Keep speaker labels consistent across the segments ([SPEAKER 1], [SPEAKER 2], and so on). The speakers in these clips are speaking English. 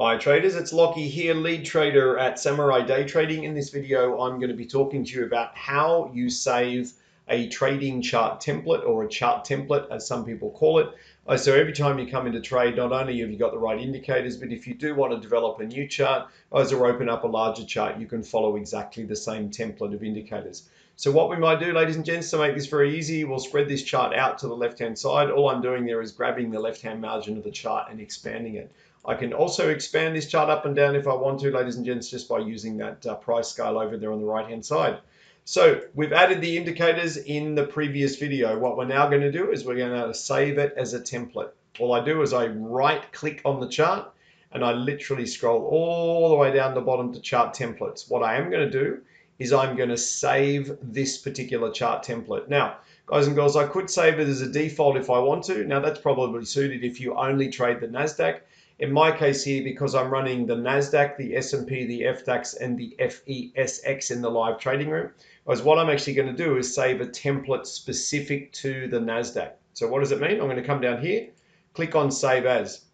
[SPEAKER 1] Hi traders, it's Lockie here, lead trader at Samurai Day Trading. In this video, I'm going to be talking to you about how you save a trading chart template, or a chart template as some people call it. So every time you come into trade, not only have you got the right indicators, but if you do want to develop a new chart or open up a larger chart, you can follow exactly the same template of indicators. So what we might do, ladies and gents, to make this very easy, we'll spread this chart out to the left-hand side. All I'm doing there is grabbing the left-hand margin of the chart and expanding it. I can also expand this chart up and down if I want to, ladies and gents, just by using that price scale over there on the right-hand side. So we've added the indicators in the previous video. What we're now going to do is we're going to save it as a template. All I do is I right-click on the chart and I literally scroll all the way down the bottom to chart templates. What I am going to do is I'm going to save this particular chart template. Now, guys and girls, I could save it as a default if I want to. Now, that's probably suited if you only trade the NASDAQ. In my case here, because I'm running the NASDAQ, the S&P, the FDAX, and the FESX in the live trading room, because what I'm actually going to do is save a template specific to the NASDAQ. So what does it mean? I'm going to come down here, click on Save As.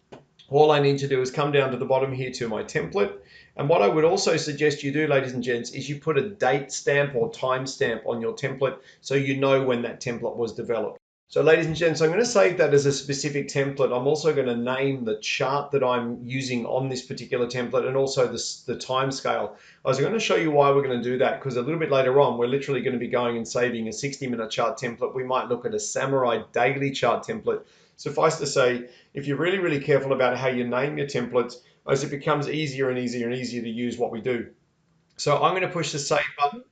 [SPEAKER 1] All I need to do is come down to the bottom here to my template. And what I would also suggest you do, ladies and gents, is you put a date stamp or time stamp on your template so you know when that template was developed. So ladies and gents, I'm going to save that as a specific template. I'm also going to name the chart that I'm using on this particular template and also the time scale. I was going to show you why we're going to do that, because a little bit later on, we're literally going to be going and saving a 60-minute chart template. We might look at a Samurai daily chart template. Suffice to say, if you're really, really careful about how you name your templates, as it becomes easier and easier and easier to use what we do. So I'm going to push the save button.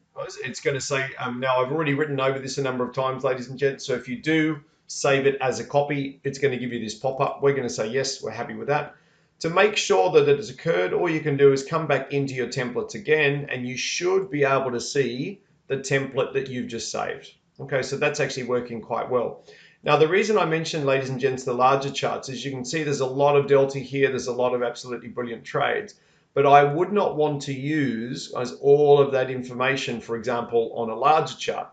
[SPEAKER 1] It's going to say, now I've already written over this a number of times, ladies and gents. So if you do save it as a copy, it's going to give you this pop-up. We're going to say, yes, we're happy with that. To make sure that it has occurred, all you can do is come back into your templates again, and you should be able to see the template that you've just saved. Okay, so that's actually working quite well. Now, the reason I mentioned, ladies and gents, the larger charts is you can see there's a lot of delta here. There's a lot of absolutely brilliant trades. But I would not want to use as all of that information, for example, on a larger chart.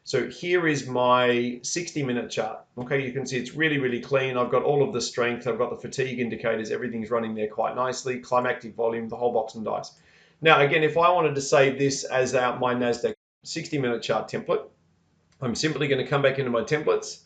[SPEAKER 1] So here is my 60-minute chart. Okay, you can see it's really, really clean. I've got all of the strength. I've got the fatigue indicators. Everything's running there quite nicely. Climactic volume, the whole box and dice. Now, again, if I wanted to save this as my NASDAQ 60-minute chart template, I'm simply going to come back into my templates.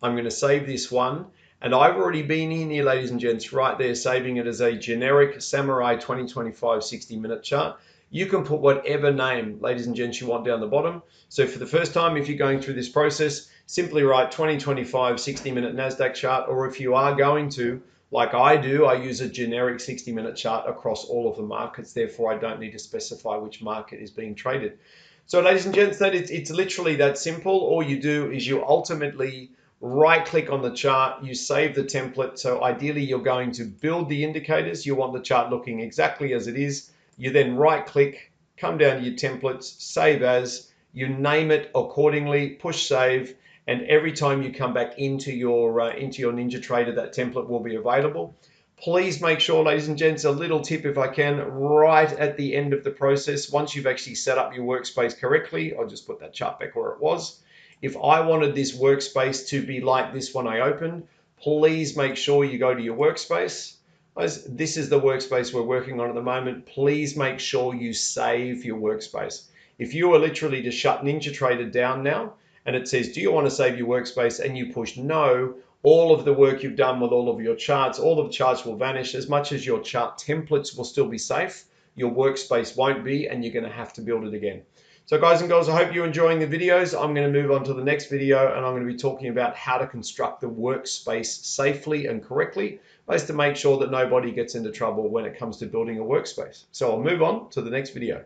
[SPEAKER 1] I'm going to save this one. And I've already been in here, ladies and gents, right there, saving it as a generic Samurai 2025 60-minute chart. You can put whatever name, ladies and gents, you want down the bottom. So for the first time, if you're going through this process, simply write 2025 60-minute NASDAQ chart. Or if you are going to, like I do, I use a generic 60-minute chart across all of the markets. Therefore, I don't need to specify which market is being traded. So ladies and gents, it's literally that simple. All you do is you ultimately right click on the chart, you save the template. So ideally you're going to build the indicators. You want the chart looking exactly as it is. You then right click, come down to your templates, save as, you name it accordingly, push save, and every time you come back into your NinjaTrader, that template will be available. Please make sure, ladies and gents, a little tip if I can, right at the end of the process, once you've actually set up your workspace correctly, I'll just put that chart back where it was. If I wanted this workspace to be like this when I opened, please make sure you go to your workspace. This is the workspace we're working on at the moment. Please make sure you save your workspace. If you were literally to shut NinjaTrader down now, and it says, do you want to save your workspace? And you push no, all of the work you've done with all of your charts, all of the charts will vanish. As much as your chart templates will still be safe, your workspace won't be, and you're going to have to build it again. So guys and girls, I hope you're enjoying the videos. I'm going to move on to the next video, and I'm going to be talking about how to construct the workspace safely and correctly, to make sure that nobody gets into trouble when it comes to building a workspace. So I'll move on to the next video.